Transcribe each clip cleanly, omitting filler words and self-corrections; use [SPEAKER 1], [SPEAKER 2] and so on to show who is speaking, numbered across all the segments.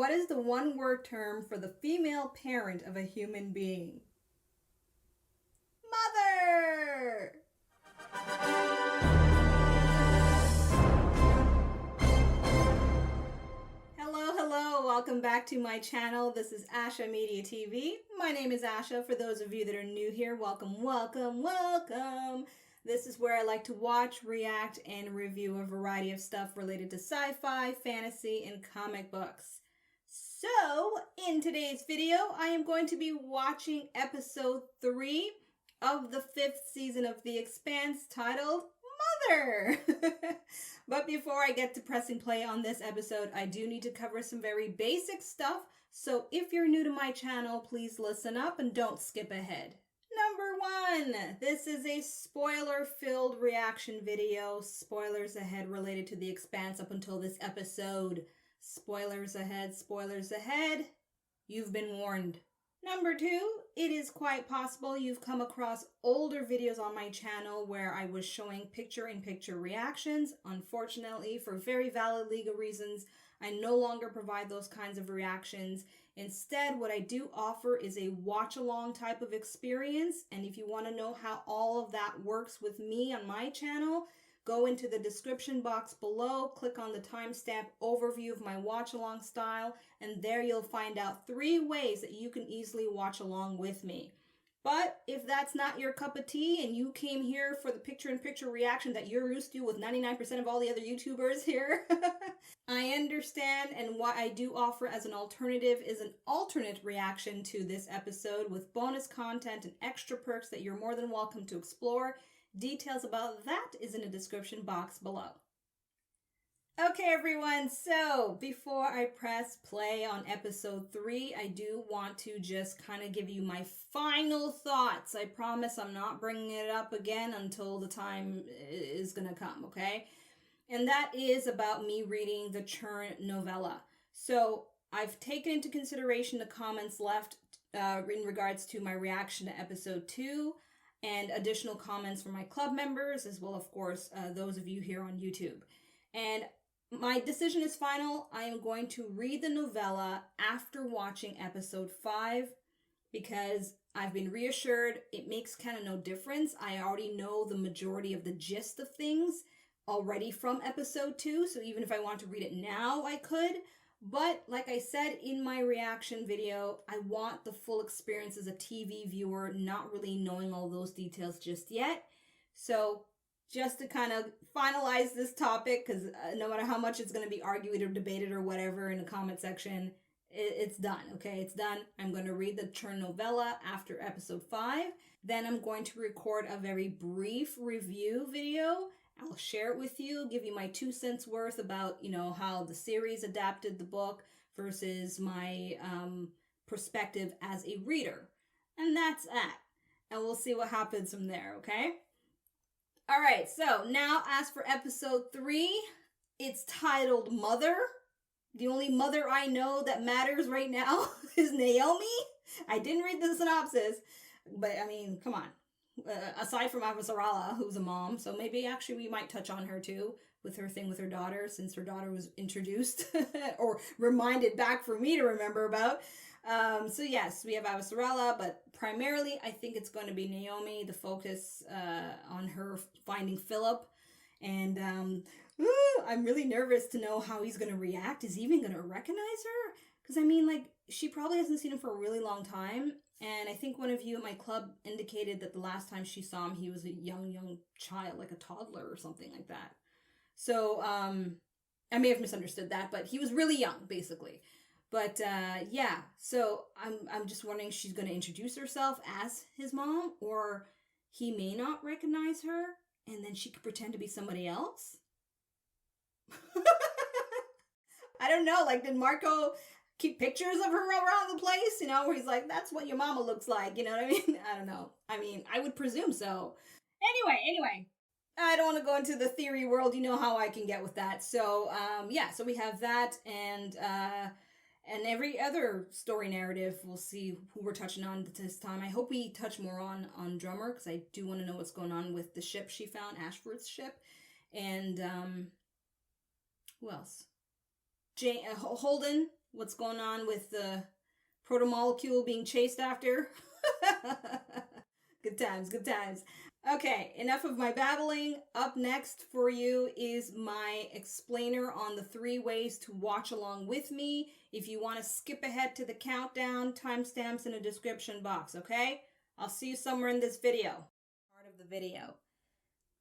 [SPEAKER 1] What is the one-word term for the female parent of a human being? Mother! Hello, welcome back to my channel. This is Asha Media TV. My name is Asha. For those of you that are new here, welcome. This is where I like to watch, react, and review a variety of stuff related to sci-fi, fantasy, and comic books. So, in today's video, I am going to be watching episode 3 of the 5th season of The Expanse, titled Mother. But before I get to pressing play on this episode, I do need to cover some very basic stuff. So if you're new to my channel, please listen up and don't skip ahead. Number 1, this is a spoiler-filled reaction video. Spoilers ahead related to The Expanse up until this episode. Spoilers ahead, you've been warned. Number 2, it is quite possible you've come across older videos on my channel where I was showing picture-in-picture reactions. Unfortunately, for very valid legal reasons, I no longer provide those kinds of reactions. Instead, what I do offer is a watch-along type of experience, and if you want to know how all of that works with me on my channel, go into the description box below, click on the timestamp overview of my watch-along style, and there you'll find out 3 ways that you can easily watch along with me. But if that's not your cup of tea and you came here for the picture-in-picture reaction that you're used to with 99% of all the other YouTubers here, I understand, and what I do offer as an alternative is an alternate reaction to this episode with bonus content and extra perks that you're more than welcome to explore. Details about that is in the description box below. Okay, everyone, so before I press play on episode 3, I do want to just kind of give you my final thoughts. I promise I'm not bringing it up again until the time is going to come, okay? And that is about me reading the Churn novella. So I've taken into consideration the comments left in regards to my reaction to episode 2, and additional comments from my club members, as well, of course, those of you here on YouTube. And my decision is final. I am going to read the novella after watching episode 5 because I've been reassured it makes kind of no difference. I already know the majority of the gist of things already from episode 2, so even if I want to read it now, I could. But like I said in my reaction video, I want the full experience as a TV viewer, not really knowing all those details just yet. So just to kind of finalize this topic, because no matter how much it's going to be argued or debated or whatever in the comment section, it's done, okay? It's done. I'm going to read the Churn novella after episode 5. Then I'm going to record a very brief review video. I'll share it with you, give you my 2 cents worth about, how the series adapted the book versus my perspective as a reader. And that's that. And we'll see what happens from there, okay? All right, so now as for episode 3, it's titled Mother. The only mother I know that matters right now is Naomi. I didn't read the synopsis, but I mean, come on. Aside from Avasarala, who's a mom, so maybe actually we might touch on her too with her thing with her daughter, since her daughter was introduced or reminded back for me to remember about. So yes, we have Avasarala, but primarily I think it's going to be Naomi, the focus on her finding Filip. And I'm really nervous to know how he's going to react. Is he even going to recognize her? Because I mean, like, she probably hasn't seen him for a really long time. And I think one of you at my club indicated that the last time she saw him, he was a young child, like a toddler or something like that. So, I may have misunderstood that, but he was really young, basically. But, yeah, so I'm just wondering if she's going to introduce herself as his mom, or he may not recognize her, and then she could pretend to be somebody else. I don't know, like, did Marco keep pictures of her around the place, where he's like, that's what your mama looks like, you know what I mean? I don't know. I mean, I would presume so. Anyway, I don't want to go into the theory world. You know how I can get with that. So, yeah, so we have that, and every other story narrative, we'll see who we're touching on this time. I hope we touch more on Drummer, because I do want to know what's going on with the ship she found, Ashford's ship, and who else? Holden what's going on with the protomolecule being chased after. Good times, good times. Okay, enough of my babbling. Up next for you is my explainer on the 3 ways to watch along with me. If you want to skip ahead to the countdown, timestamps in the description box, okay? I'll see you somewhere in this video. Part of the video.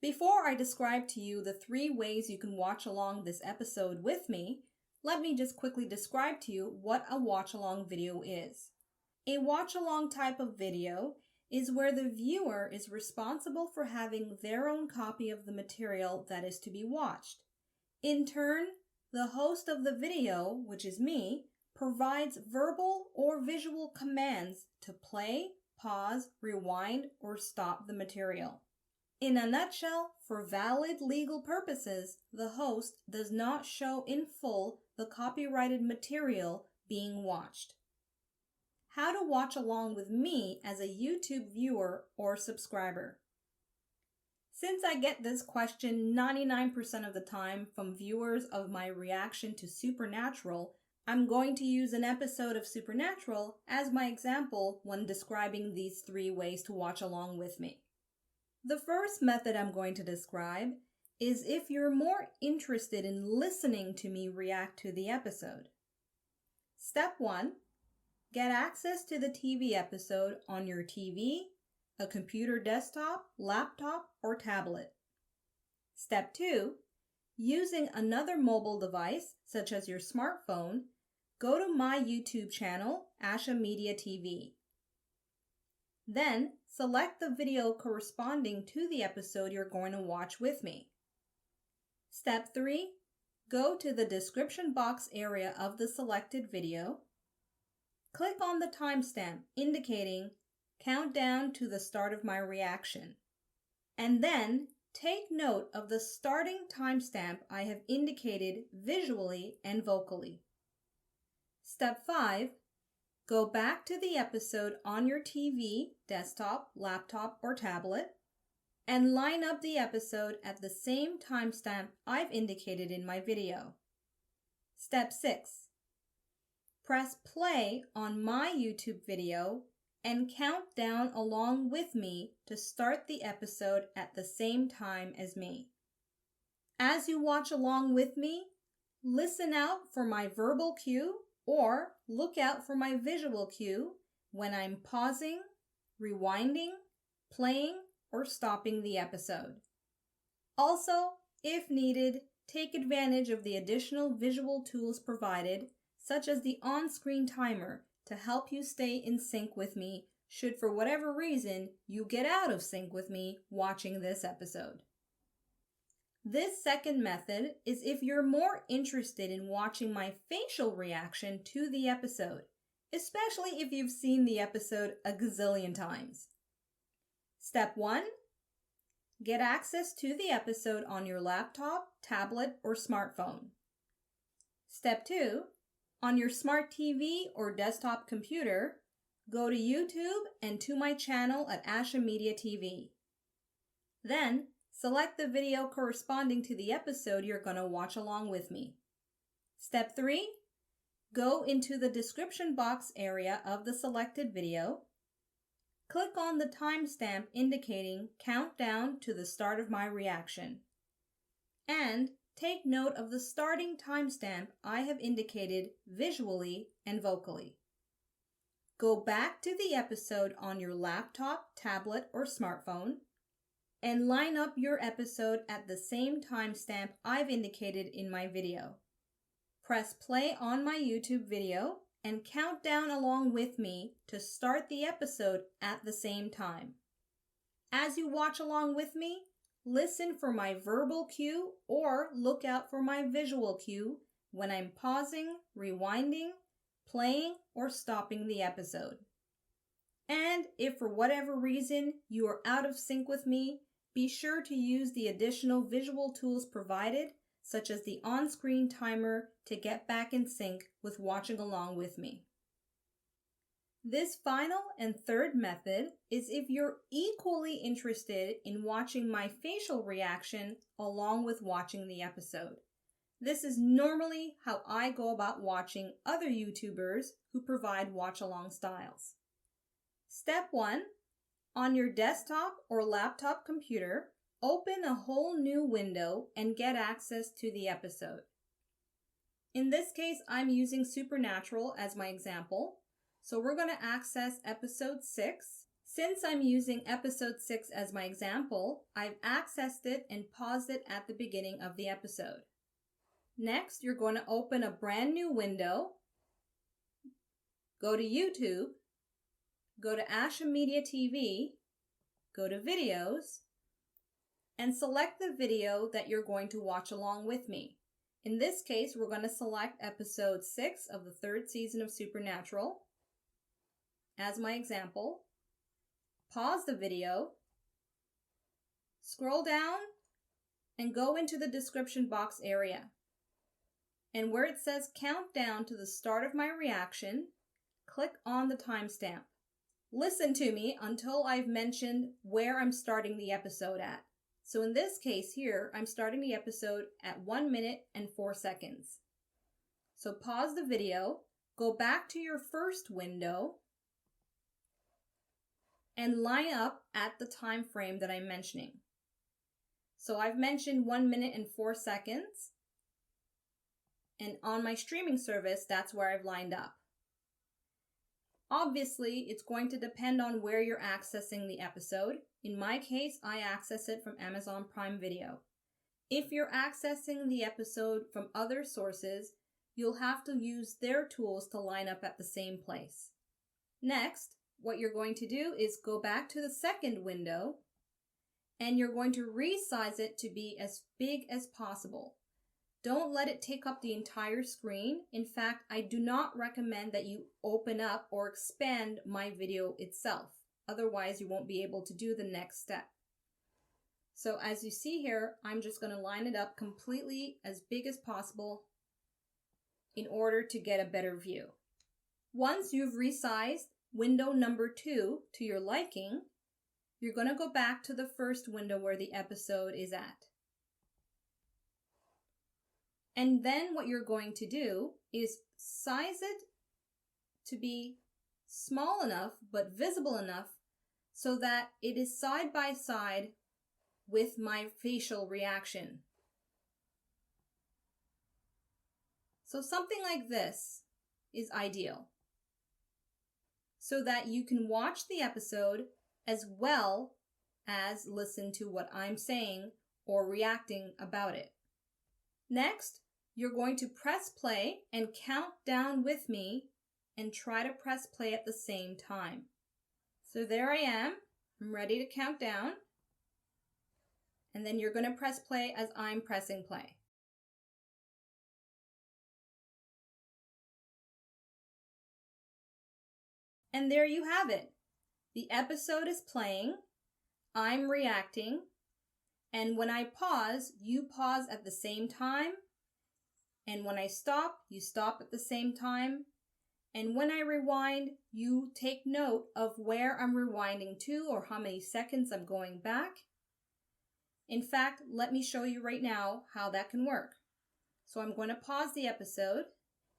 [SPEAKER 1] Before I describe to you the 3 ways you can watch along this episode with me, let me just quickly describe to you what a watch along video is. A watch along type of video is where the viewer is responsible for having their own copy of the material that is to be watched. In turn, the host of the video, which is me, provides verbal or visual commands to play, pause, rewind, or stop the material. In a nutshell, for valid legal purposes, the host does not show in full the copyrighted material being watched. How to watch along with me as a YouTube viewer or subscriber. Since I get this question 99% of the time from viewers of my reaction to Supernatural, I'm going to use an episode of Supernatural as my example when describing these 3 ways to watch along with me. The first method I'm going to describe is if you're more interested in listening to me react to the episode. Step 1. Get access to the TV episode on your TV, a computer desktop, laptop, or tablet. Step 2. Using another mobile device, such as your smartphone, go to my YouTube channel, Asha Media TV. Then, select the video corresponding to the episode you're going to watch with me. Step 3. Go to the description box area of the selected video. Click on the timestamp indicating countdown to the start of my reaction. And then, take note of the starting timestamp I have indicated visually and vocally. Step 5. Go back to the episode on your TV, desktop, laptop, or tablet, and line up the episode at the same timestamp I've indicated in my video. Step 6. Press play on my YouTube video and count down along with me to start the episode at the same time as me. As you watch along with me, listen out for my verbal cue or look out for my visual cue when I'm pausing, rewinding, playing, or stopping the episode. Also, if needed, take advantage of the additional visual tools provided, such as the on-screen timer, to help you stay in sync with me should for whatever reason you get out of sync with me watching this episode. This second method is if you're more interested in watching my facial reaction to the episode, especially if you've seen the episode a gazillion times. Step 1. Get access to the episode on your laptop, tablet, or smartphone. Step 2. On your smart TV or desktop computer, go to YouTube and to my channel at Asha Media TV. Then, select the video corresponding to the episode you're going to watch along with me. Step 3. Go into the description box area of the selected video. Click on the timestamp indicating countdown to the start of my reaction. And take note of the starting timestamp I have indicated visually and vocally. Go back to the episode on your laptop, tablet, or smartphone, and line up your episode at the same timestamp I've indicated in my video. Press play on my YouTube video and count down along with me to start the episode at the same time. As you watch along with me, listen for my verbal cue or look out for my visual cue when I'm pausing, rewinding, playing, or stopping the episode. And if for whatever reason you are out of sync with me, be sure to use the additional visual tools provided, such as the on-screen timer, to get back in sync with watching along with me. This final and third method is if you're equally interested in watching my facial reaction along with watching the episode. This is normally how I go about watching other YouTubers who provide watch-along styles. Step 1. On your desktop or laptop computer, open a whole new window and get access to the episode. In this case, I'm using Supernatural as my example, so we're going to access episode 6. Since I'm using episode 6 as my example, I've accessed it and paused it at the beginning of the episode. Next, you're going to open a brand new window, go to YouTube, go to Ashford Media TV, go to Videos, and select the video that you're going to watch along with me. In this case, we're going to select episode 6 of the 3rd season of Supernatural as my example. Pause the video, scroll down, and go into the description box area. And where it says countdown to the start of my reaction, click on the timestamp. Listen to me until I've mentioned where I'm starting the episode at. So in this case here, I'm starting the episode at 1 minute and 4 seconds. So pause the video, go back to your first window, and line up at the time frame that I'm mentioning. So I've mentioned 1 minute and 4 seconds. And on my streaming service, that's where I've lined up. Obviously, it's going to depend on where you're accessing the episode. In my case, I access it from Amazon Prime Video. If you're accessing the episode from other sources, you'll have to use their tools to line up at the same place. Next, what you're going to do is go back to the second window, and you're going to resize it to be as big as possible. Don't let it take up the entire screen. In fact, I do not recommend that you open up or expand my video itself. Otherwise, you won't be able to do the next step. So as you see here, I'm just going to line it up completely as big as possible in order to get a better view. Once you've resized window number 2 to your liking, you're going to go back to the first window where the episode is at. And then what you're going to do is size it to be small enough but visible enough so that it is side by side with my facial reaction. So something like this is ideal, so that you can watch the episode as well as listen to what I'm saying or reacting about it. Next, you're going to press play and count down with me and try to press play at the same time. So there I am. I'm ready to count down. And then you're going to press play as I'm pressing play. And there you have it. The episode is playing. I'm reacting. And when I pause, you pause at the same time. And when I stop, you stop at the same time. And when I rewind, you take note of where I'm rewinding to or how many seconds I'm going back. In fact, let me show you right now how that can work. So I'm going to pause the episode,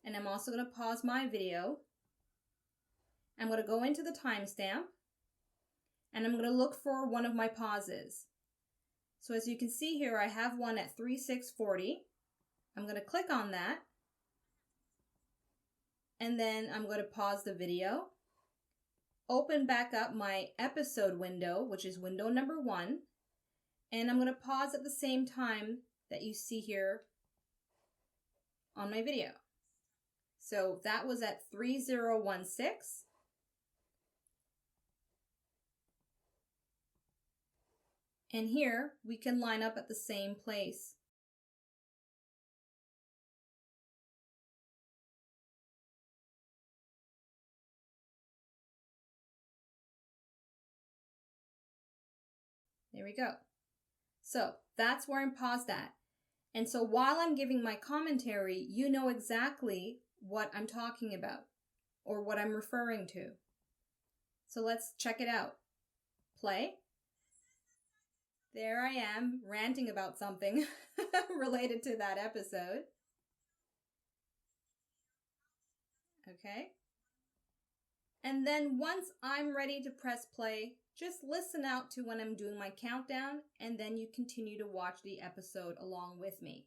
[SPEAKER 1] and I'm also going to pause my video. I'm going to go into the timestamp, and I'm going to look for one of my pauses. So as you can see here, I have one at 3:06:40. I'm going to click on that, and then I'm going to pause the video, open back up my episode window, which is window number 1, and I'm going to pause at the same time that you see here on my video. So that was at 3:016. And here we can line up at the same place. There we go. So that's where I'm paused at. And so while I'm giving my commentary, you know exactly what I'm talking about or what I'm referring to. So let's check it out. Play. There I am ranting about something related to that episode. Okay. And then once I'm ready to press play, just listen out to when I'm doing my countdown, and then you continue to watch the episode along with me.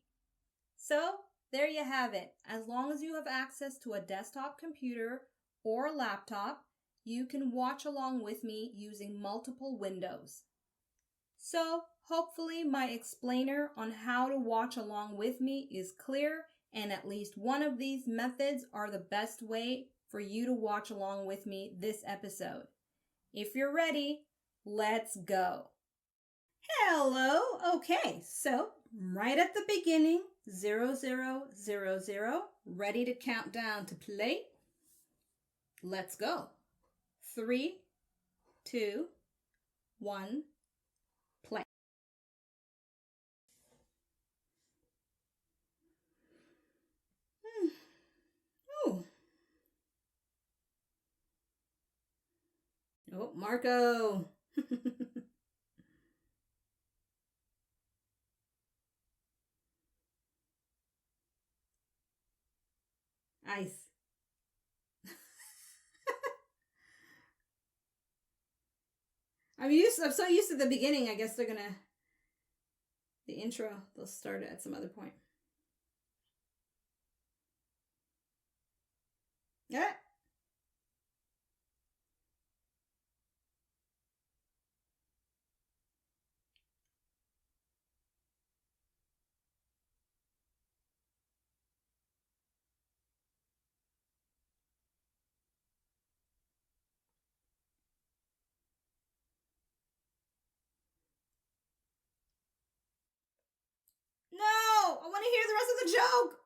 [SPEAKER 1] So, there you have it. As long as you have access to a desktop computer or a laptop, you can watch along with me using multiple windows. So, hopefully my explainer on how to watch along with me is clear, and at least one of these methods are the best way for you to watch along with me this episode. If you're ready, let's go. Hello. Okay, so right at the beginning, 0000, ready to count down to play. Let's go. 3, 2, 1, play. Oh. Oh, Marco. Ice. I'm so used to the beginning. I guess they're gonna, the intro, they'll start it at some other point. Yeah. No, I want to hear the rest of the joke.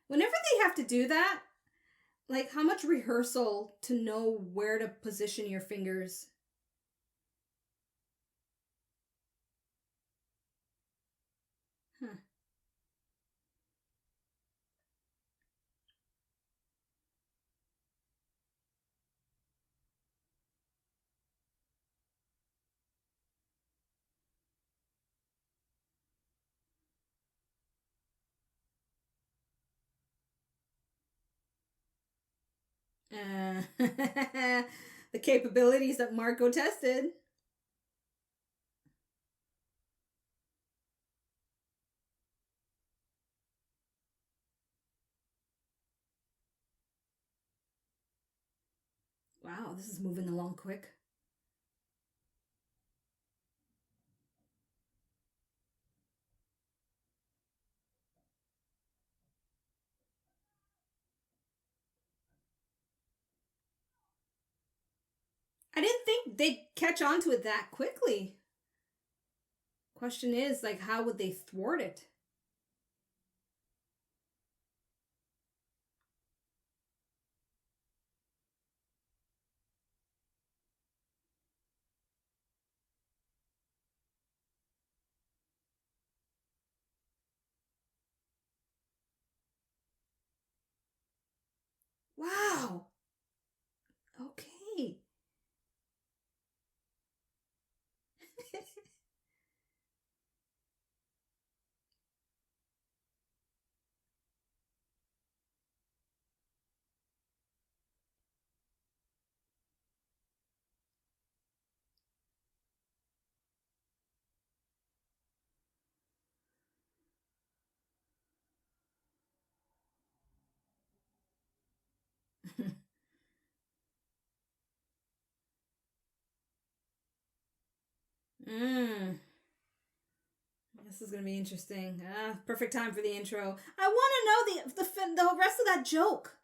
[SPEAKER 1] Whenever they have to do that, like how much rehearsal to know where to position your fingers? Huh. The capabilities that Marco tested. Wow, this is moving along quick. I didn't think they'd catch on to it that quickly. Question is, like, how would they thwart it? Wow. Okay. This is gonna be interesting. Perfect time for the intro. I want to know the rest of that joke.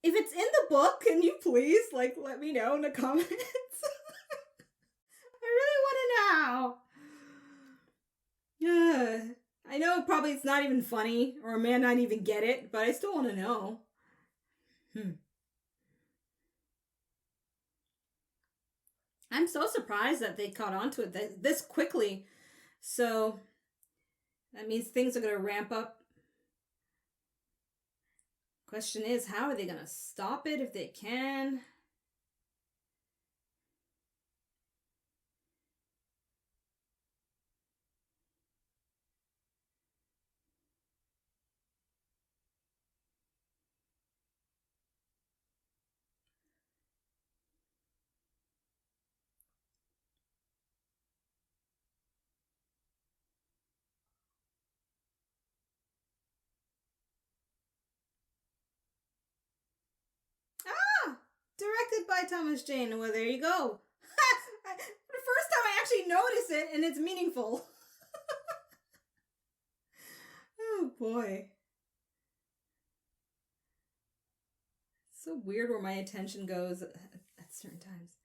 [SPEAKER 1] If it's in the book, can you please let me know in the comments? I really want to know. I know probably it's not even funny, or I may not even get it, but I still want to know. I'm so surprised that they caught on to it this quickly. So that means things are going to ramp up. Question is, how are they going to stop it if they can? Directed by Thomas Jane. Well, there you go. For the first time I actually notice it, and it's meaningful. Oh, boy. It's so weird where my attention goes at certain times.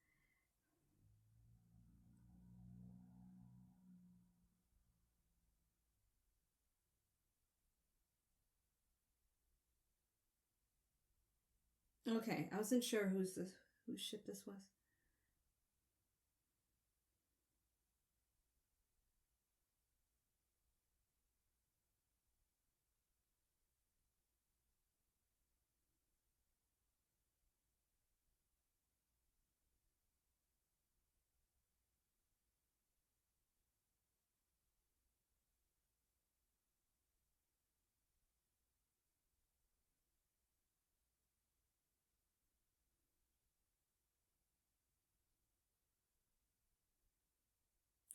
[SPEAKER 1] Okay, I wasn't sure whose ship this was.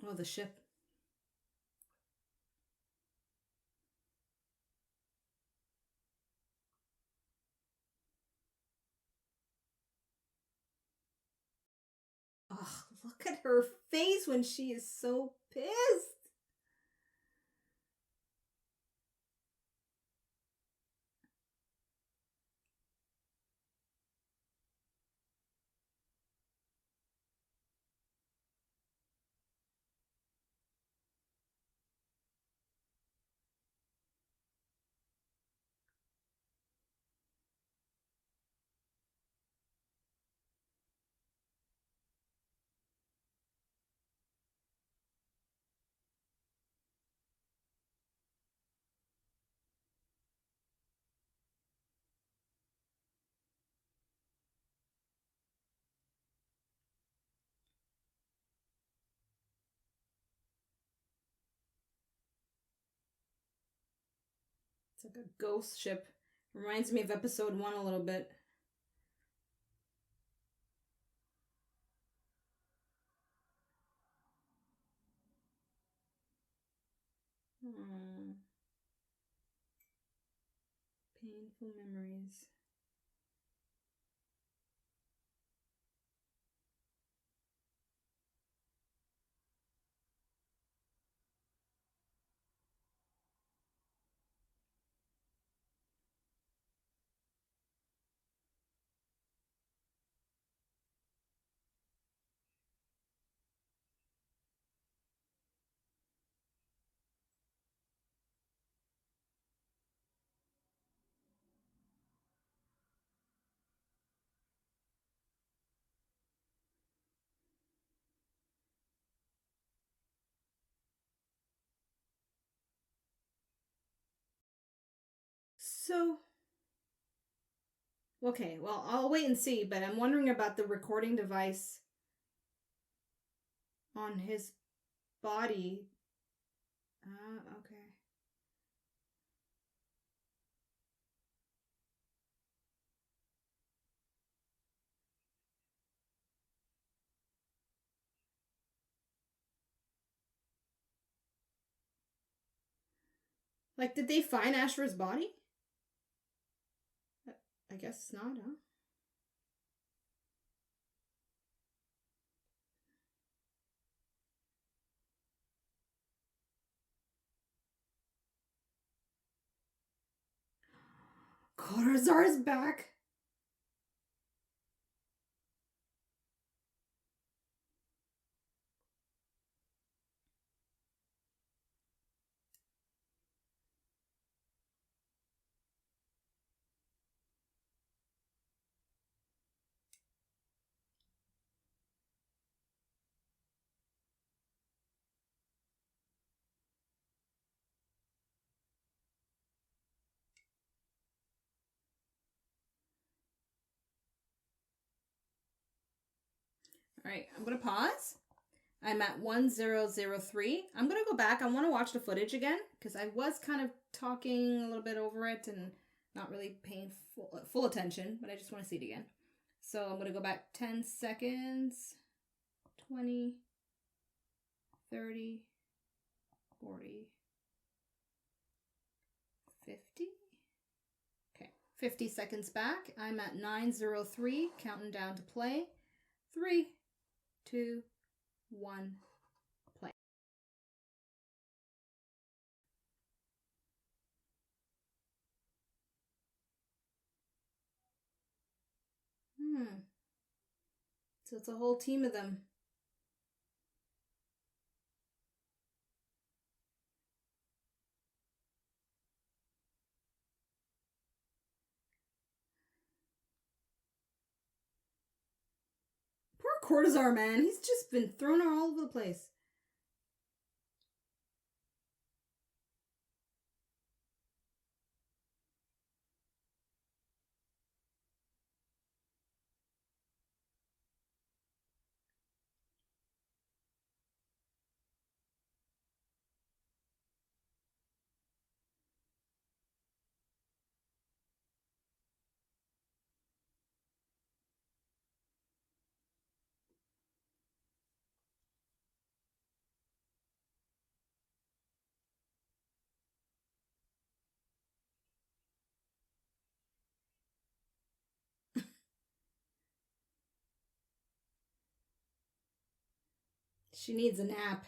[SPEAKER 1] Oh, the ship. Oh, look at her face when she is so pissed. It's like a ghost ship. Reminds me of episode 1 a little bit. Painful memories. So, okay, well, I'll wait and see, but I'm wondering about the recording device on his body. Okay. Did they find Ashford's body? I guess not, huh? Cortazar is back. All right, I'm going to pause. I'm at 1003. I'm going to go back. I want to watch the footage again because I was kind of talking a little bit over it and not really paying full attention, but I just want to see it again. So I'm going to go back 10 seconds, 20, 30, 40, 50. Okay, 50 seconds back. I'm at 903, counting down to play. 3, 2, 1, play. So it's a whole team of them. Poor Cortazar, man. He's just been thrown all over the place. She needs a nap.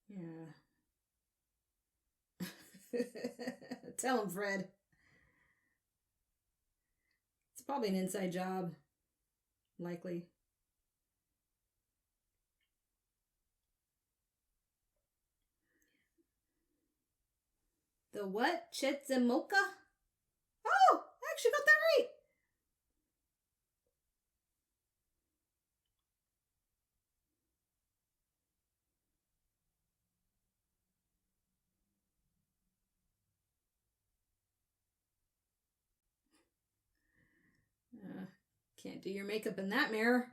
[SPEAKER 1] Yeah. Tell him, Fred. It's probably an inside job. Likely. The what? Chetzemoka? Oh, I actually got that right. Can't do your makeup in that mirror.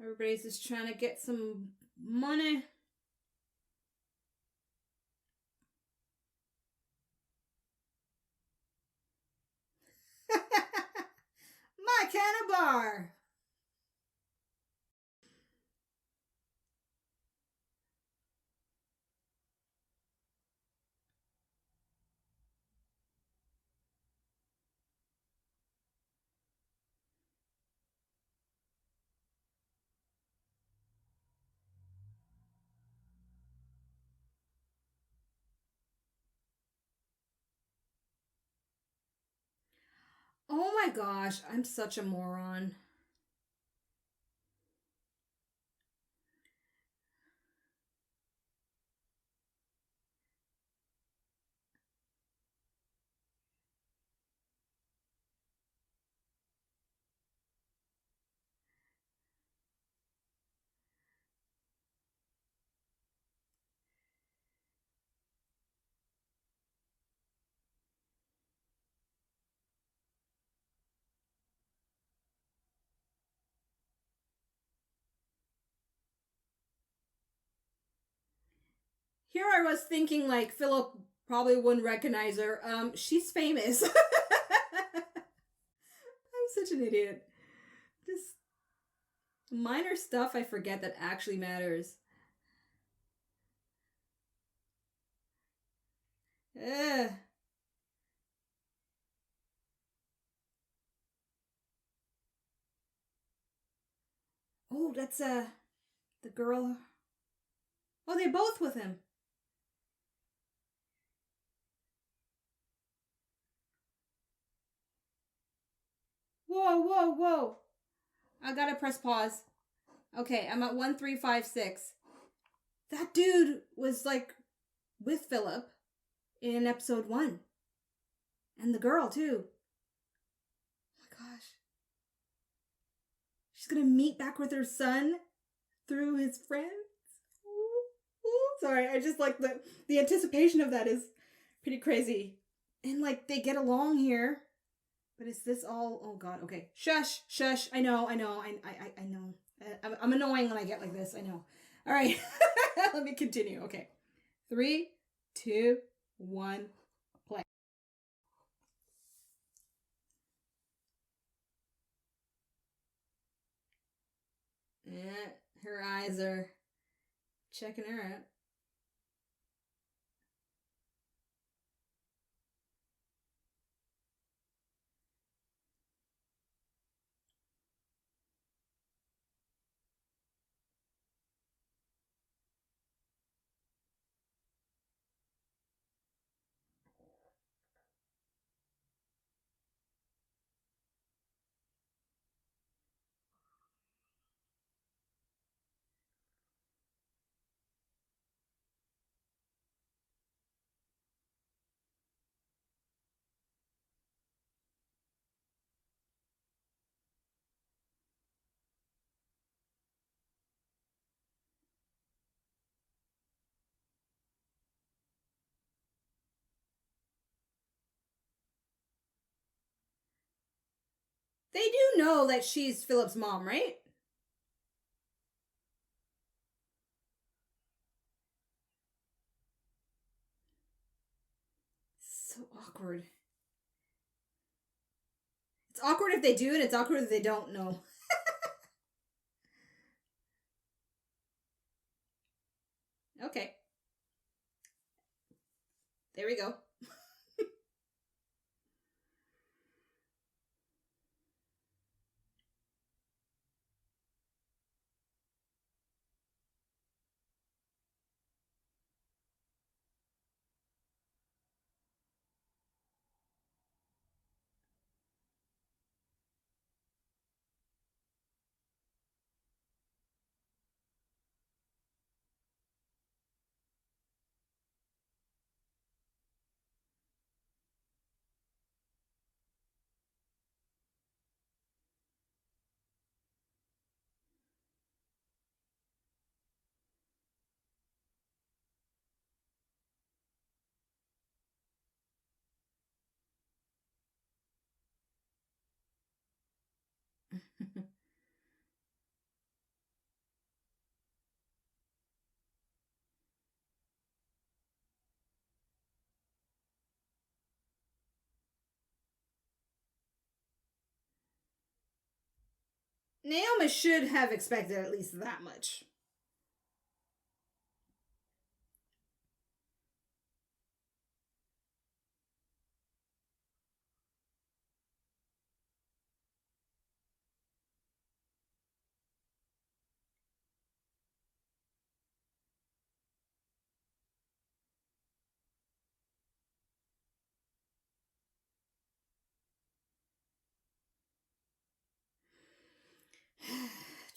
[SPEAKER 1] Everybody's just trying to get some money. My kind of bar. Oh my gosh, I'm such a moron. Here I was thinking like Philip probably wouldn't recognize her. She's famous. I'm such an idiot. Just minor stuff I forget that actually matters. Ugh. Oh, that's the girl. Oh, they both with him. Whoa, whoa, whoa. I gotta press pause. Okay, I'm at 1356. That dude was like with Philip in episode 1. And the girl too. Oh my gosh. She's gonna meet back with her son through his friends. Ooh, ooh. Sorry, I just like the anticipation of that is pretty crazy. And like they get along here. But is this all? Oh God. Okay. Shush. Shush. I know. I know. I know. I'm annoying when I get like this. I know. All right. Let me continue. Okay. 3, 2, 1. Play. Yeah, her eyes are checking her out. They do know that she's Philip's mom, right? So awkward. It's awkward if they do, and it's awkward if they don't know. Okay. There we go. Naomi should have expected at least that much.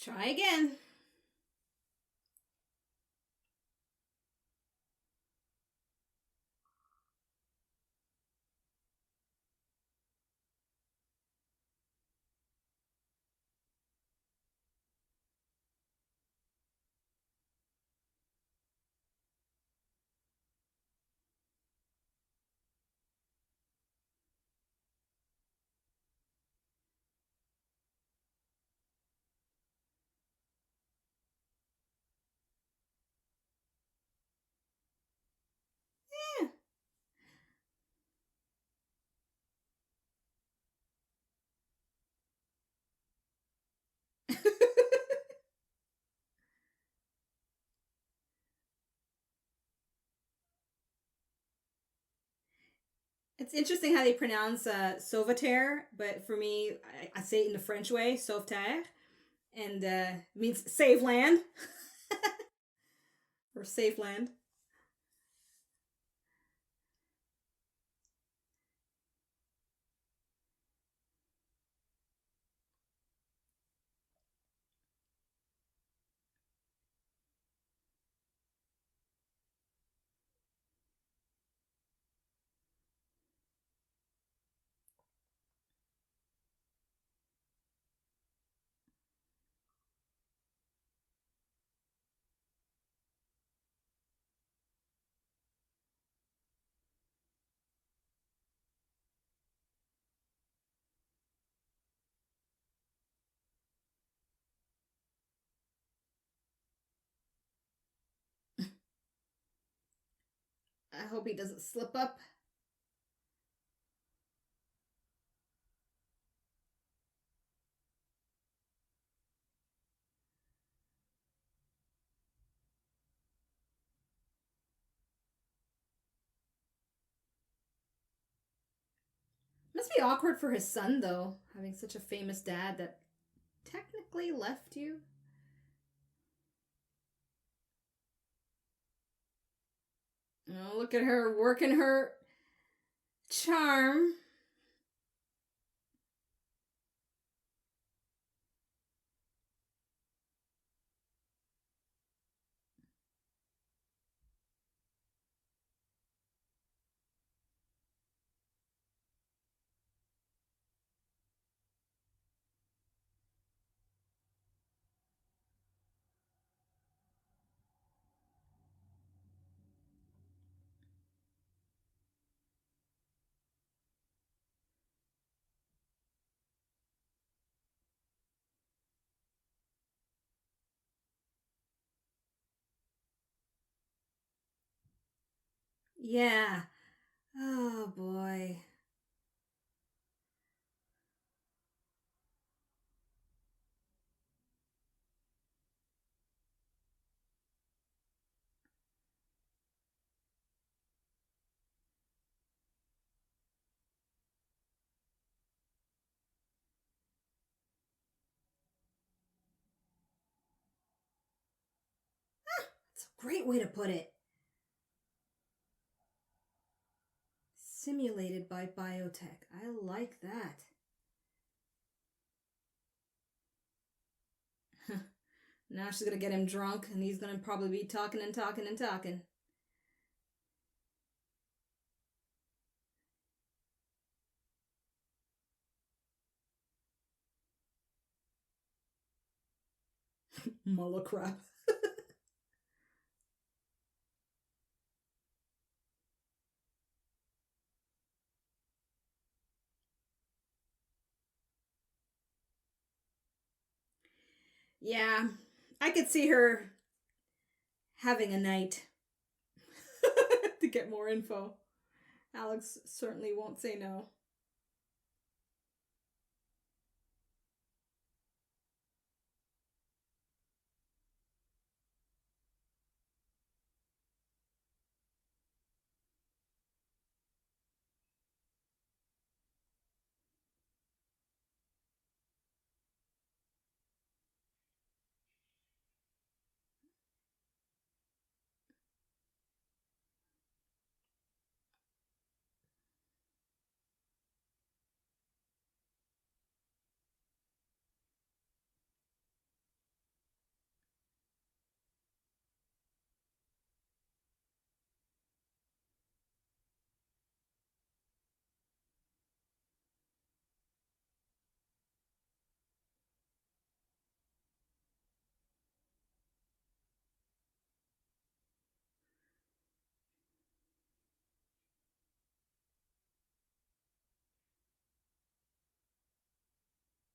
[SPEAKER 1] Try again. It's interesting how they pronounce sauveterre, but for me, I say it in the French way, sauveterre, and means save land or save land. I hope he doesn't slip up. Must be awkward for his son, though, having such a famous dad that technically left you. Oh, look at her working her charm. Yeah. Oh boy. It's a great way to put it. Simulated by biotech. I like that. Now she's gonna get him drunk, and he's gonna probably be talking and talking and talking. Mullah crap. Yeah, I could see her having a night to get more info. Alex certainly won't say no.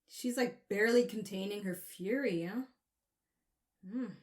[SPEAKER 1] She's like barely containing her fury, huh? Mm.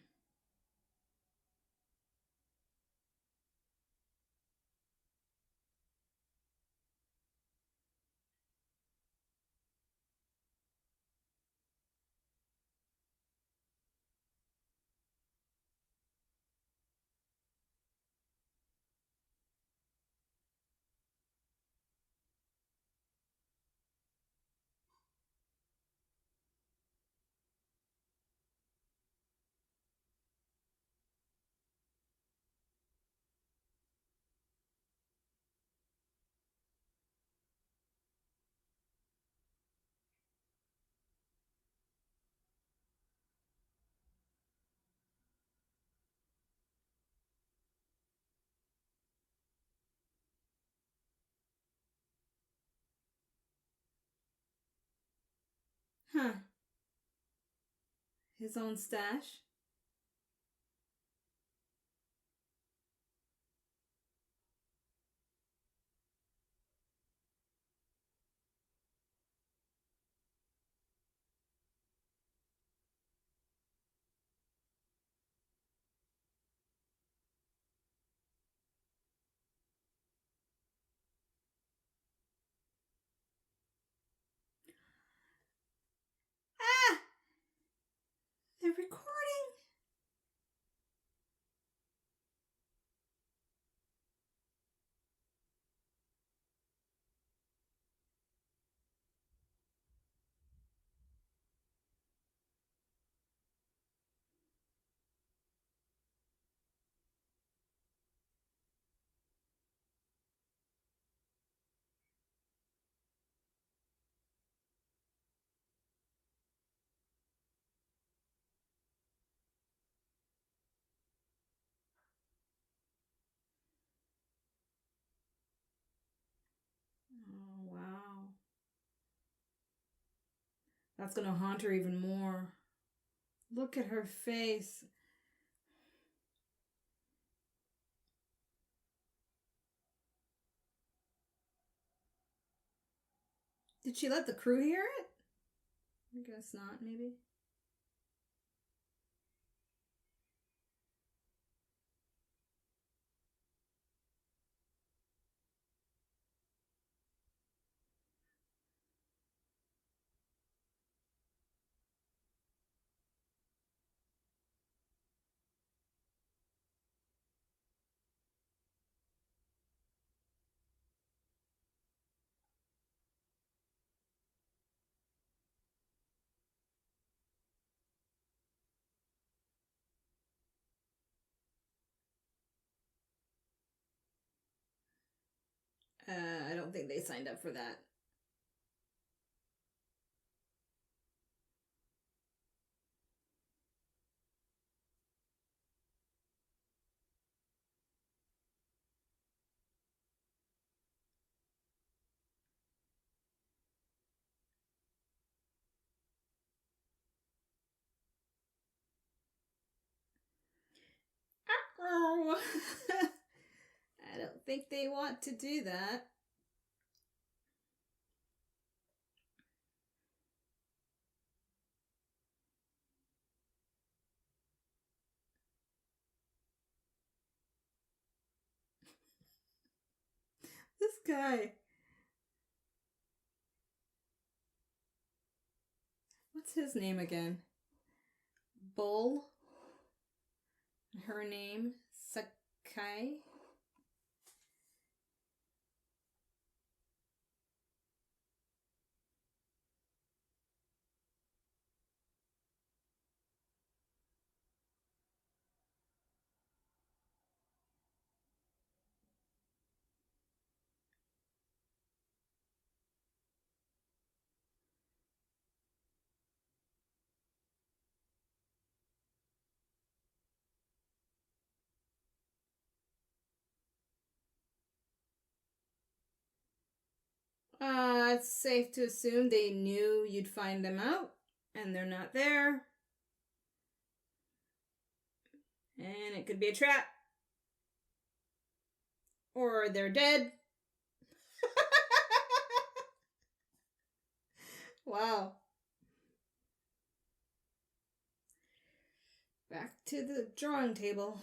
[SPEAKER 1] Huh. His own stash. Ah! They're recording. Oh, wow. That's gonna haunt her even more. Look at her face. Did she let the crew hear it? I guess not, maybe. I don't think they signed up for that. Oh, I don't think they want to do that. This guy. What's his name again? Bull. Her name, Sakai. It's safe to assume they knew you'd find them out, and they're not there. And it could be a trap. Or they're dead. Wow. Back to the drawing table.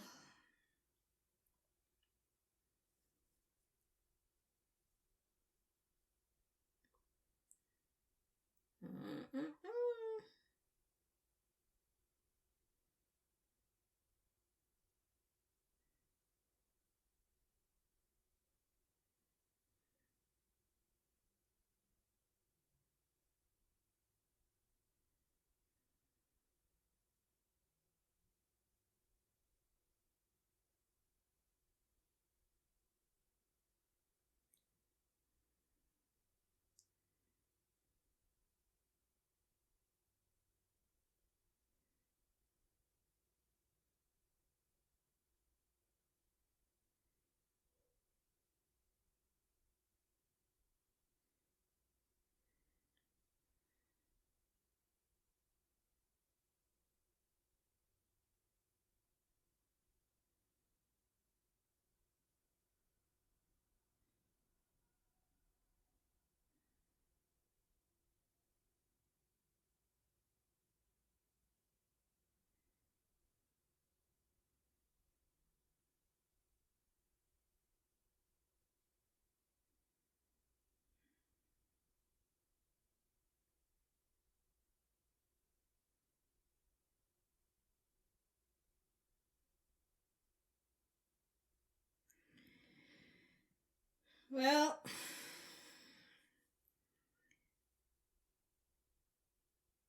[SPEAKER 1] Well,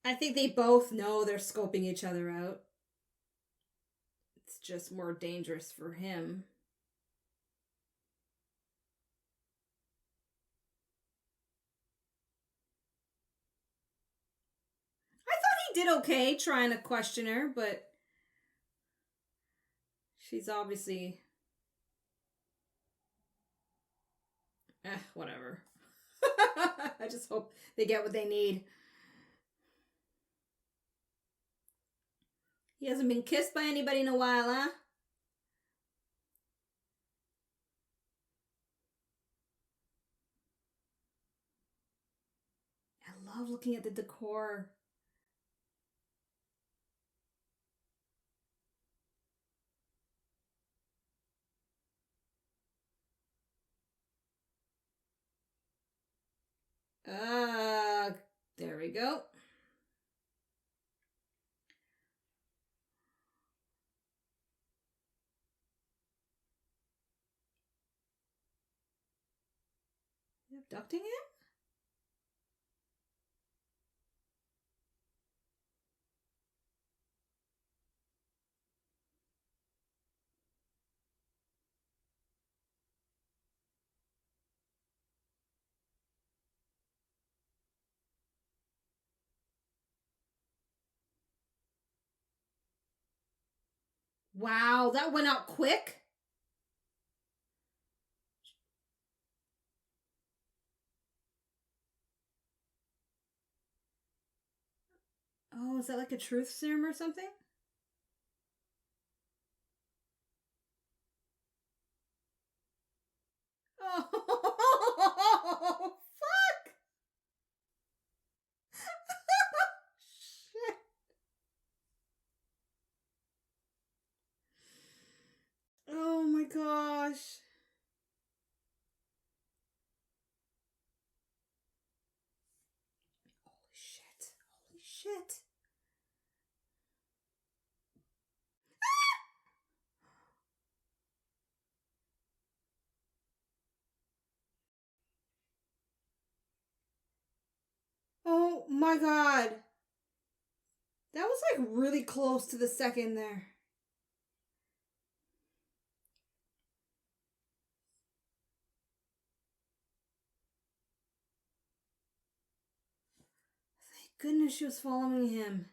[SPEAKER 1] I think they both know they're scoping each other out. It's just more dangerous for him. I thought he did okay trying to question her, but she's obviously... whatever. I just hope they get what they need. He hasn't been kissed by anybody in a while, huh? I love looking at the decor. There we go. You abducting him? Wow, that went out quick. Oh, is that like a truth serum or something? Oh, fuck! Shit. Oh my gosh. Holy shit. Holy shit. Oh my god. That was like really close to the second there. Thank goodness she was following him.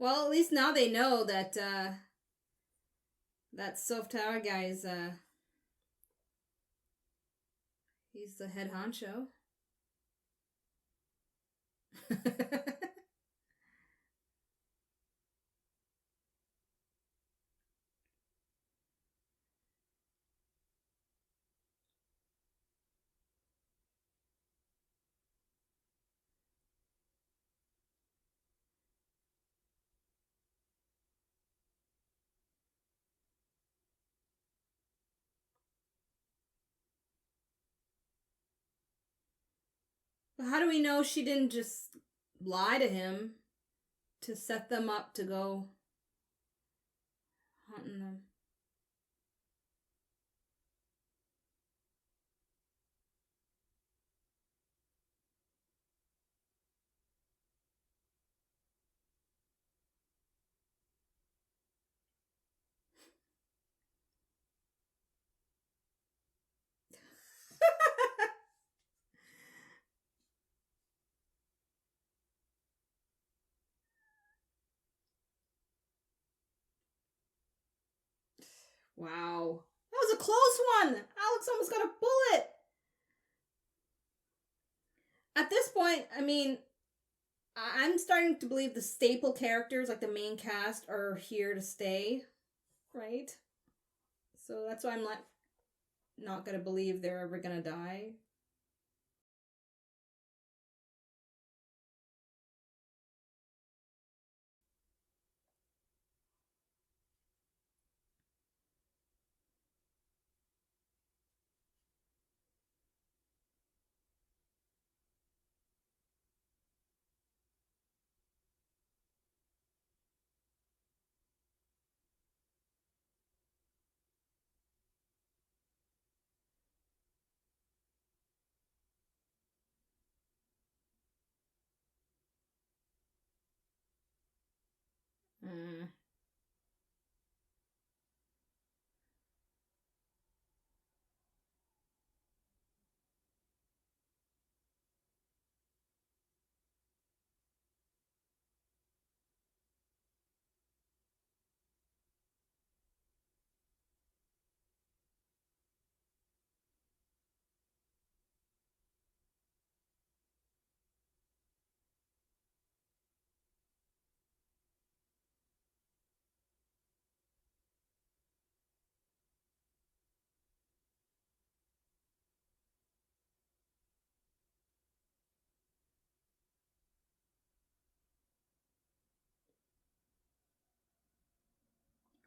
[SPEAKER 1] Well, at least now they know that that Soph Tower guy is he's the head honcho. But how do we know she didn't just lie to him to set them up to go hunting them? Wow. That was a close one. Alex almost got a bullet. at this point, I mean, I'm starting to believe the staple characters, like the main cast, are here to stay, right? So that's why I'm like not gonna believe they're ever gonna die. Mm.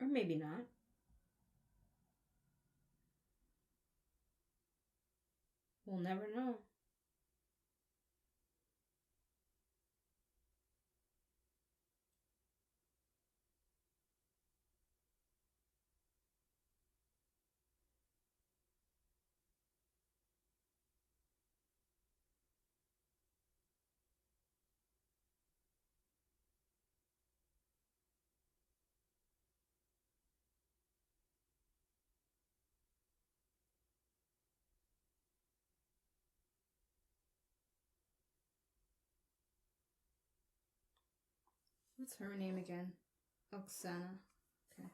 [SPEAKER 1] Or maybe not. We'll never know. What's her name again? Oksana. Okay.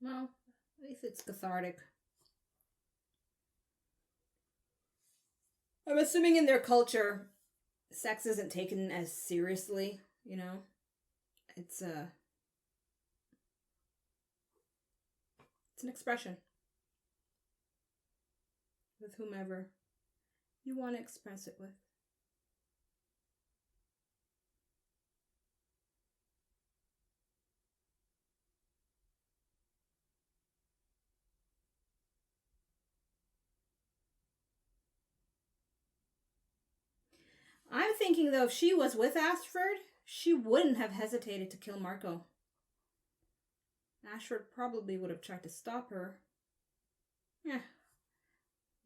[SPEAKER 1] Well, at least it's cathartic. I'm assuming in their culture, sex isn't taken as seriously, you know? It's it's an expression with whomever you want to express it with. I'm thinking though, if she was with Ashford, she wouldn't have hesitated to kill Marco. Ashford probably would have tried to stop her. Yeah,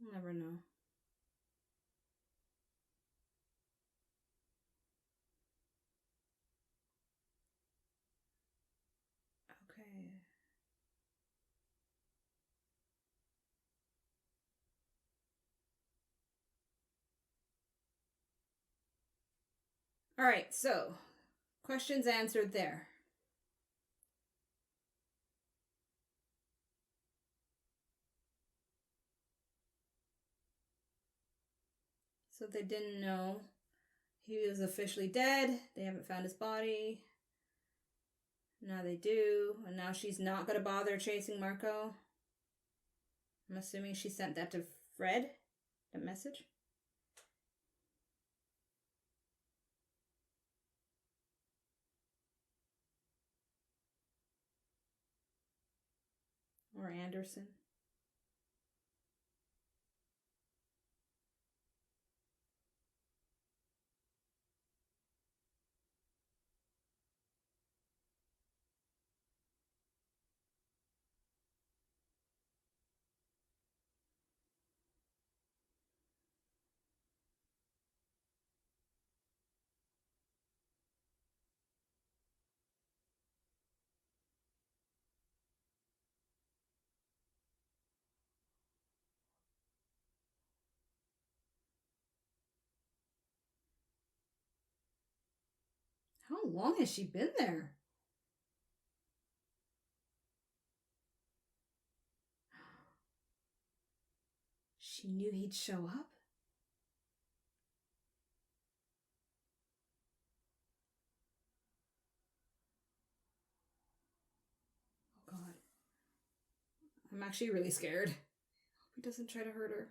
[SPEAKER 1] we'll never know. Okay. All right, so questions answered there. So they didn't know he was officially dead. They haven't found his body. Now they do. And now she's not going to bother chasing Marco. I'm assuming she sent that to Fred, a message. Or Anderson. How long has she been there? She knew he'd show up? Oh God. I'm actually really scared. Hope he doesn't try to hurt her.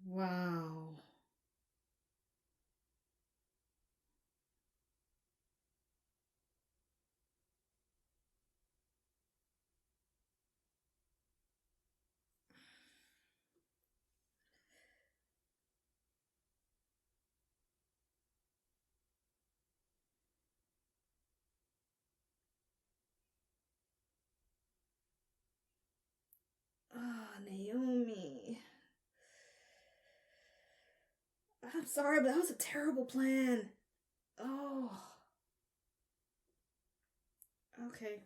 [SPEAKER 1] Wow. Ah, Naomi. I'm sorry, but that was a terrible plan. Oh. Okay.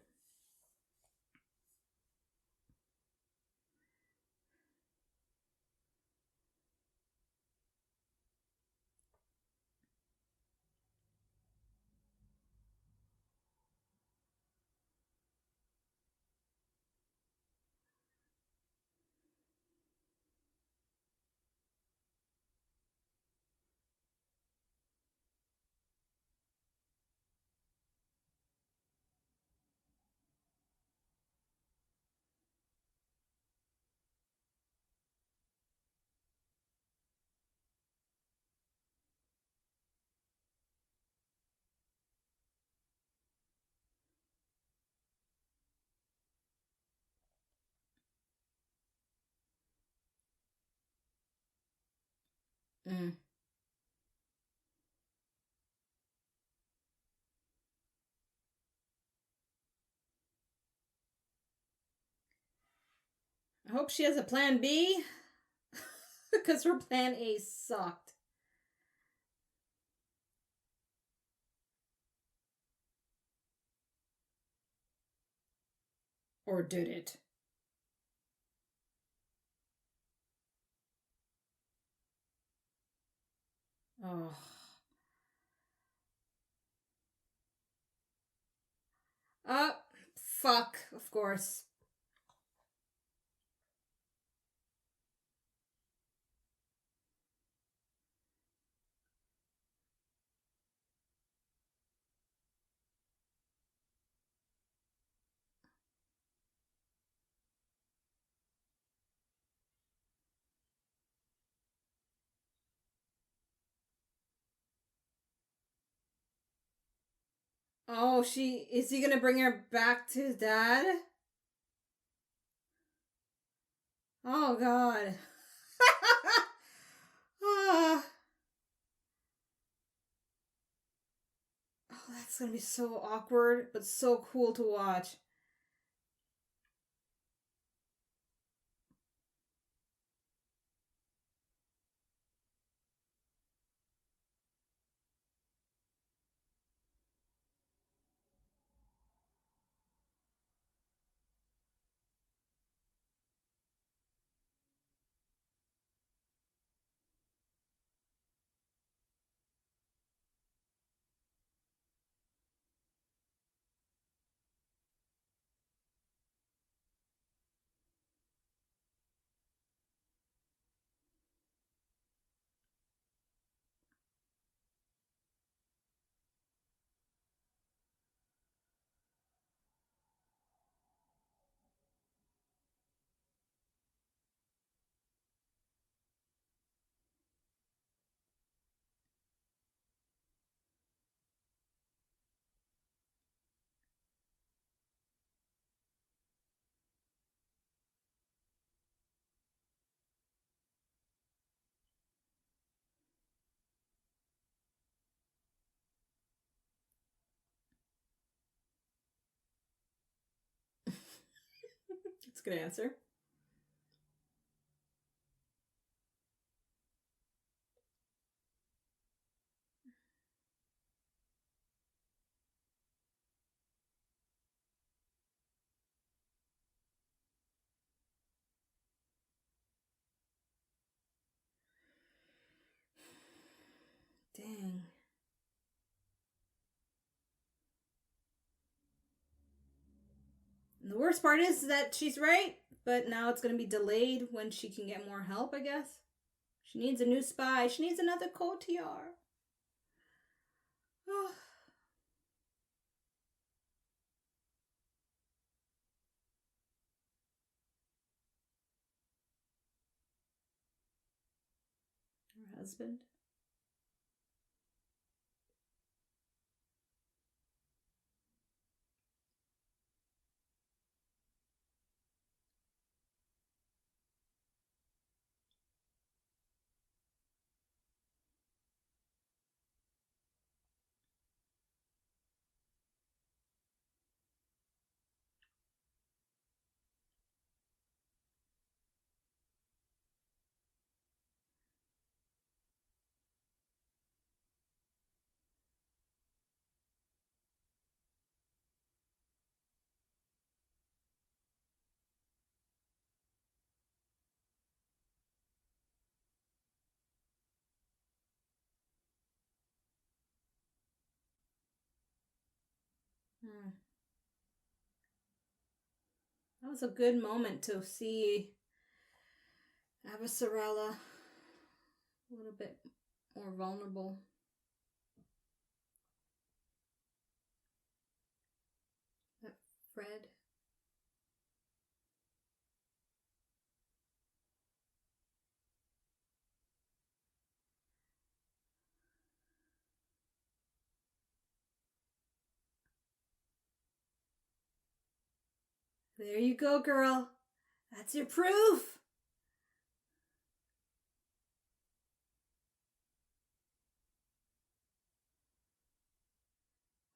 [SPEAKER 1] Mm. I hope she has a plan B. Because her plan A sucked. Or did it? Oh. Fuck, of course. Oh, is he gonna bring her back to his dad? Oh, God. Ah. Oh, that's gonna be so awkward, but so cool to watch. That's a good answer. Dang. And the worst part is that she's right, but now it's going to be delayed when she can get more help, I guess. She needs a new spy. She needs another courtier. Oh. Her husband. Hmm. That was a good moment to see Avasarala a little bit more vulnerable. That Fred. There you go, girl. That's your proof.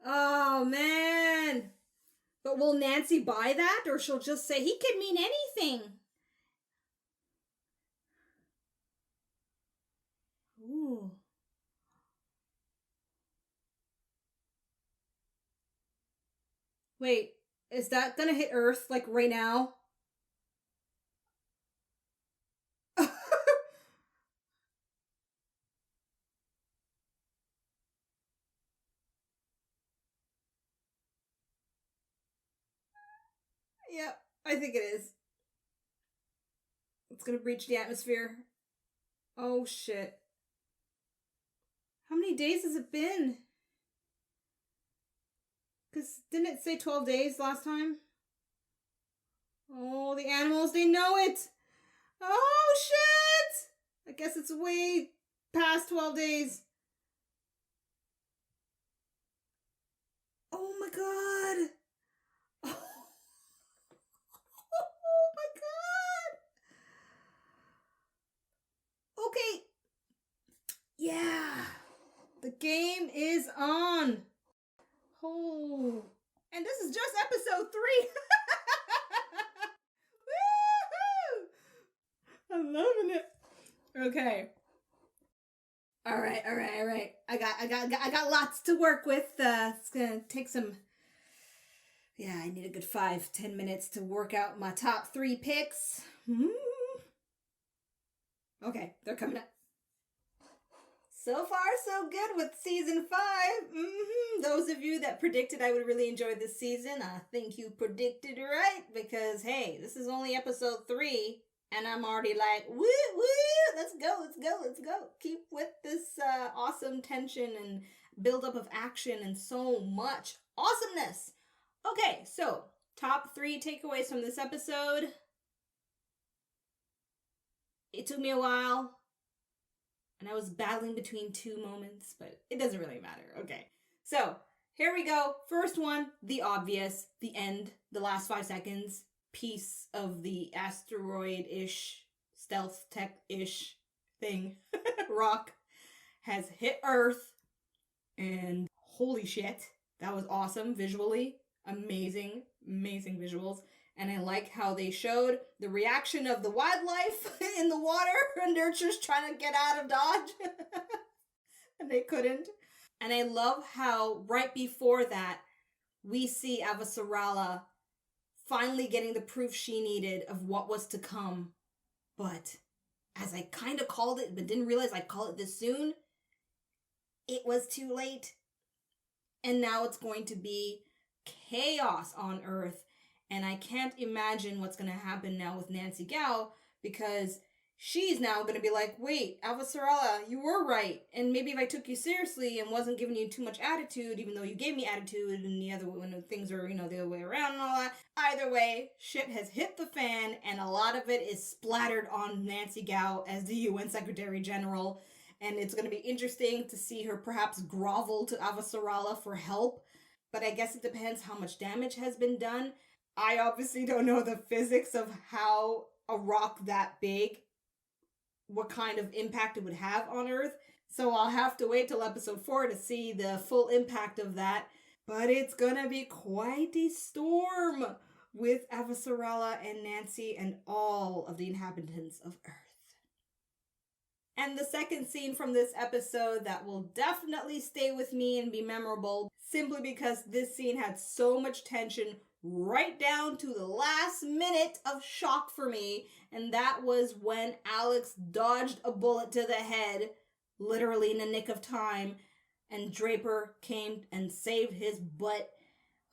[SPEAKER 1] Oh, man. But will Nancy buy that, or she'll just say, he could mean anything? Ooh. Wait, is that gonna hit Earth, like, right now? Yep, I think it is. It's gonna breach the atmosphere. Oh, shit. How many days has it been? Because didn't it say 12 days last time? Oh, the animals, they know it. Oh, shit. I guess it's way past 12 days. Oh is just episode 3. Woohoo! I'm loving it. Okay. All right. I got lots to work with. It's gonna take some. Yeah, I need a good 5-10 minutes to work out my top 3 picks. Okay, they're coming up. So far, so good with season 5. Those of you that predicted I would really enjoy this season, I think you predicted right, because hey, this is only episode 3, and I'm already like, woo, let's go. Keep with this awesome tension and buildup of action and so much awesomeness. Okay, so top 3 takeaways from this episode. It took me a while, and I was battling between 2 moments, but it doesn't really matter. Okay, so here we go. First one, the obvious, the end, the last 5 seconds, piece of the asteroid-ish, stealth tech-ish thing, rock, has hit Earth, and holy shit, that was awesome visually. Amazing visuals. And I like how they showed the reaction of the wildlife in the water, and they're just trying to get out of Dodge. And they couldn't. And I love how right before that, we see Avasarala finally getting the proof she needed of what was to come. But as I kind of called it, but didn't realize I'd call it this soon, it was too late. And now it's going to be chaos on Earth. And I can't imagine what's going to happen now with Nancy Gao, because she's now going to be like, wait, Avasarala, you were right. And maybe if I took you seriously and wasn't giving you too much attitude, even though you gave me attitude and the other when things are, the other way around and all that. Either way, shit has hit the fan, and a lot of it is splattered on Nancy Gao as the UN Secretary General. And it's going to be interesting to see her perhaps grovel to Avasarala for help. But I guess it depends how much damage has been done. I obviously don't know the physics of how a rock that big, what kind of impact it would have on Earth. So I'll have to wait till episode 4 to see the full impact of that. But it's gonna be quite a storm with Avasarala and Nancy and all of the inhabitants of Earth. And the second scene from this episode that will definitely stay with me and be memorable, simply because this scene had so much tension right down to the last minute of shock for me, and that was when Alex dodged a bullet to the head, literally in the nick of time, and Draper came and saved his butt.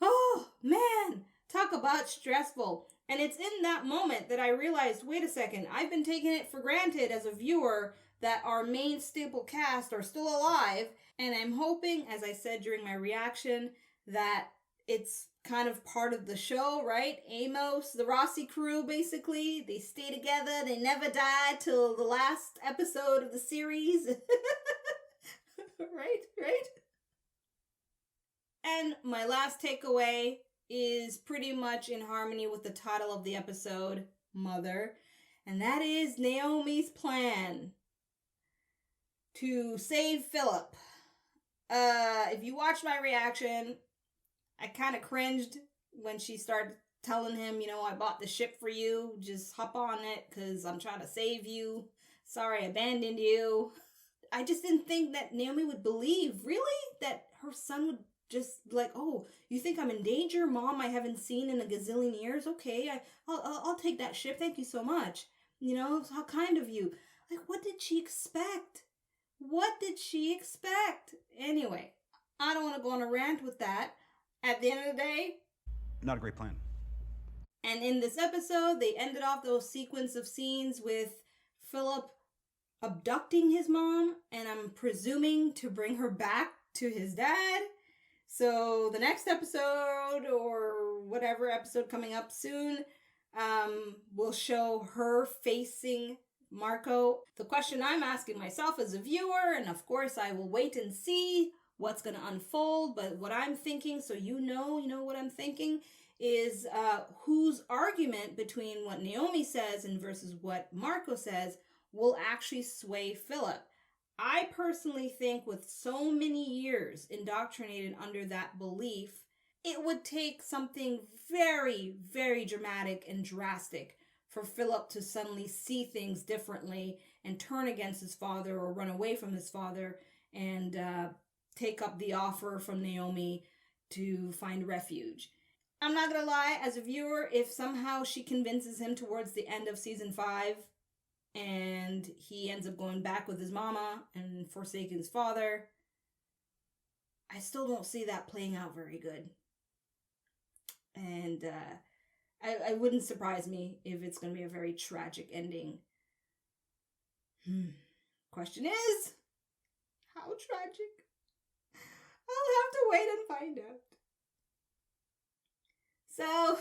[SPEAKER 1] Oh, man, talk about stressful. And it's in that moment that I realized, wait a second, I've been taking it for granted as a viewer that our main staple cast are still alive, and I'm hoping, as I said during my reaction, that it's kind of part of the show, right? Amos, the Rossi crew, basically, they stay together, they never die till the last episode of the series. Right? And my last takeaway is pretty much in harmony with the title of the episode, Mother, and that is Naomi's plan to save Philip. If you watch my reaction, I kind of cringed when she started telling him, I bought the ship for you. Just hop on it because I'm trying to save you. Sorry, I abandoned you. I just didn't think that Naomi would believe, really, that her son would just like, oh, you think I'm in danger? Mom, I haven't seen in a gazillion years. Okay, I'll take that ship. Thank you so much. How kind of you. Like, what did she expect? Anyway, I don't want to go on a rant with that. At the end of the day,
[SPEAKER 2] not a great plan.
[SPEAKER 1] And in this episode, they ended off those sequence of scenes with Philip abducting his mom, and I'm presuming to bring her back to his dad. So the next episode, or whatever episode coming up soon, will show her facing Marco. The question I'm asking myself as a viewer, and of course I will wait and see what's going to unfold, but what I'm thinking, so you know what I'm thinking, is whose argument between what Naomi says and versus what Marco says will actually sway Philip. I personally think with so many years indoctrinated under that belief, it would take something very, very dramatic and drastic for Philip to suddenly see things differently and turn against his father or run away from his father and take up the offer from Naomi to find refuge. I'm not gonna lie, as a viewer, if somehow she convinces him towards the end of season 5 and he ends up going back with his mama and forsaking his father, I still don't see that playing out very good. And I wouldn't surprise me if it's going to be a very tragic ending. Question is, how tragic? I'll have to wait and find out. So,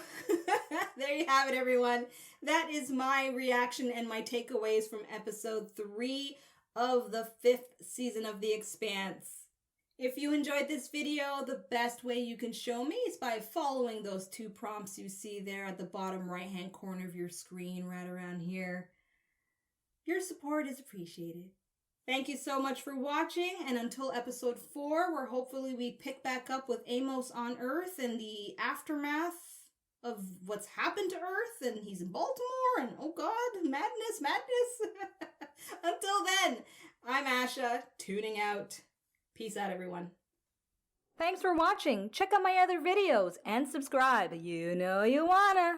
[SPEAKER 1] there you have it, everyone. That is my reaction and my takeaways from episode 3 of the 5th season of The Expanse. If you enjoyed this video, the best way you can show me is by following those 2 prompts you see there at the bottom right-hand corner of your screen, right around here. Your support is appreciated. Thank you so much for watching, and until episode 4, where hopefully we pick back up with Amos on Earth and the aftermath of what's happened to Earth, and he's in Baltimore, and oh god, madness, madness. Until then, I'm Asha, tuning out. Peace out, everyone. Thanks for watching. Check out my other videos and subscribe. You know you wanna.